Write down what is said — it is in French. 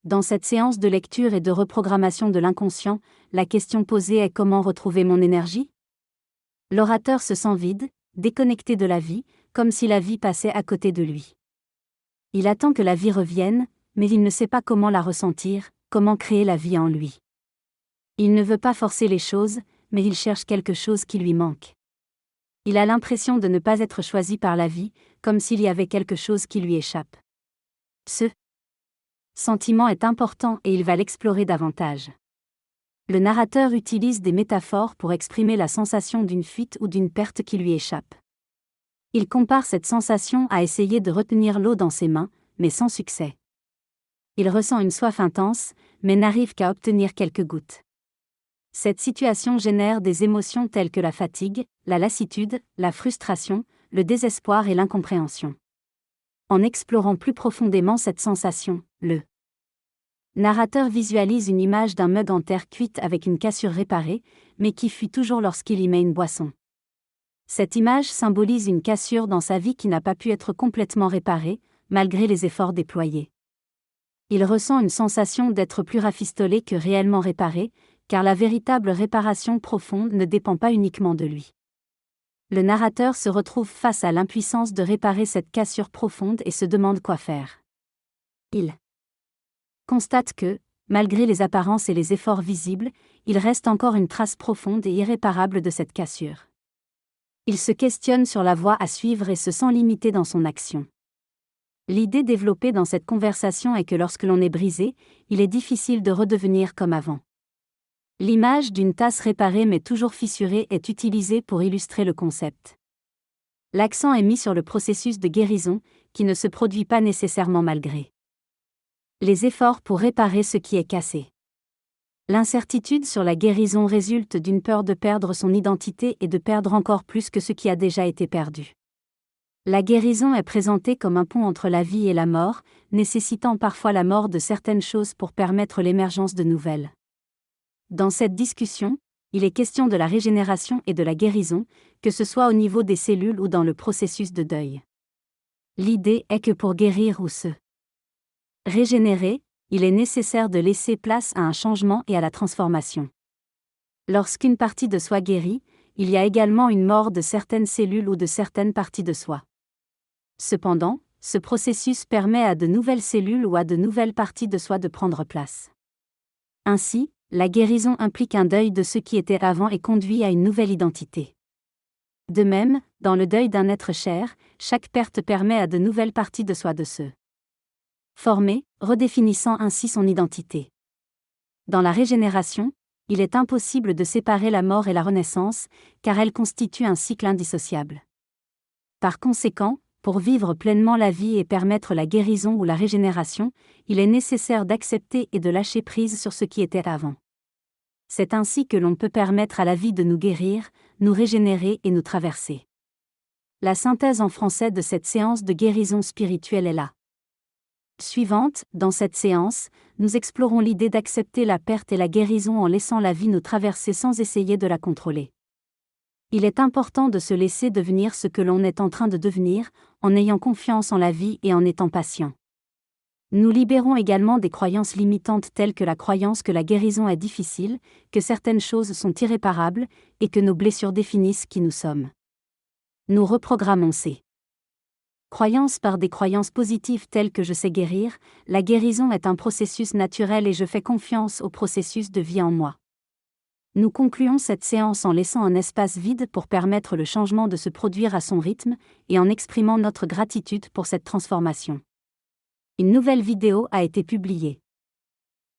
Dans cette séance de lecture et de reprogrammation de l'inconscient, la question posée est comment retrouver mon énergie ? L'orateur se sent vide, déconnecté de la vie, comme si la vie passait à côté de lui. Il attend que la vie revienne, mais il ne sait pas comment la ressentir, comment créer la vie en lui. Il ne veut pas forcer les choses, mais il cherche quelque chose qui lui manque. Il a l'impression de ne pas être choisi par la vie, comme s'il y avait quelque chose qui lui échappe. Ce sentiment est important et il va l'explorer davantage. Le narrateur utilise des métaphores pour exprimer la sensation d'une fuite ou d'une perte qui lui échappe. Il compare cette sensation à essayer de retenir l'eau dans ses mains, mais sans succès. Il ressent une soif intense, mais n'arrive qu'à obtenir quelques gouttes. Cette situation génère des émotions telles que la fatigue, la lassitude, la frustration, le désespoir et l'incompréhension. En explorant plus profondément cette sensation, le narrateur visualise une image d'un mug en terre cuite avec une cassure réparée, mais qui fuit toujours lorsqu'il y met une boisson. Cette image symbolise une cassure dans sa vie qui n'a pas pu être complètement réparée, malgré les efforts déployés. Il ressent une sensation d'être plus rafistolé que réellement réparé, car la véritable réparation profonde ne dépend pas uniquement de lui. Le narrateur se retrouve face à l'impuissance de réparer cette cassure profonde et se demande quoi faire. Il constate que, malgré les apparences et les efforts visibles, il reste encore une trace profonde et irréparable de cette cassure. Il se questionne sur la voie à suivre et se sent limité dans son action. L'idée développée dans cette conversation est que lorsque l'on est brisé, il est difficile de redevenir comme avant. L'image d'une tasse réparée mais toujours fissurée est utilisée pour illustrer le concept. L'accent est mis sur le processus de guérison, qui ne se produit pas nécessairement malgré les efforts pour réparer ce qui est cassé. L'incertitude sur la guérison résulte d'une peur de perdre son identité et de perdre encore plus que ce qui a déjà été perdu. La guérison est présentée comme un pont entre la vie et la mort, nécessitant parfois la mort de certaines choses pour permettre l'émergence de nouvelles. Dans cette discussion, il est question de la régénération et de la guérison, que ce soit au niveau des cellules ou dans le processus de deuil. L'idée est que pour guérir ou se régénérer, il est nécessaire de laisser place à un changement et à la transformation. Lorsqu'une partie de soi guérit, il y a également une mort de certaines cellules ou de certaines parties de soi. Cependant, ce processus permet à de nouvelles cellules ou à de nouvelles parties de soi de prendre place. Ainsi, la guérison implique un deuil de ce qui était avant et conduit à une nouvelle identité. De même, dans le deuil d'un être cher, chaque perte permet à de nouvelles parties de soi de se former, redéfinissant ainsi son identité. Dans la régénération, il est impossible de séparer la mort et la renaissance, car elles constituent un cycle indissociable. Par conséquent, pour vivre pleinement la vie et permettre la guérison ou la régénération, il est nécessaire d'accepter et de lâcher prise sur ce qui était avant. C'est ainsi que l'on peut permettre à la vie de nous guérir, nous régénérer et nous traverser. La synthèse en français de cette séance de guérison spirituelle est là. Suivante, dans cette séance, nous explorons l'idée d'accepter la perte et la guérison en laissant la vie nous traverser sans essayer de la contrôler. Il est important de se laisser devenir ce que l'on est en train de devenir, en ayant confiance en la vie et en étant patient. Nous libérons également des croyances limitantes telles que la croyance que la guérison est difficile, que certaines choses sont irréparables, et que nos blessures définissent qui nous sommes. Nous reprogrammons ces croyances par des croyances positives telles que je sais guérir, la guérison est un processus naturel et je fais confiance au processus de vie en moi. Nous concluons cette séance en laissant un espace vide pour permettre le changement de se produire à son rythme et en exprimant notre gratitude pour cette transformation. Une nouvelle vidéo a été publiée.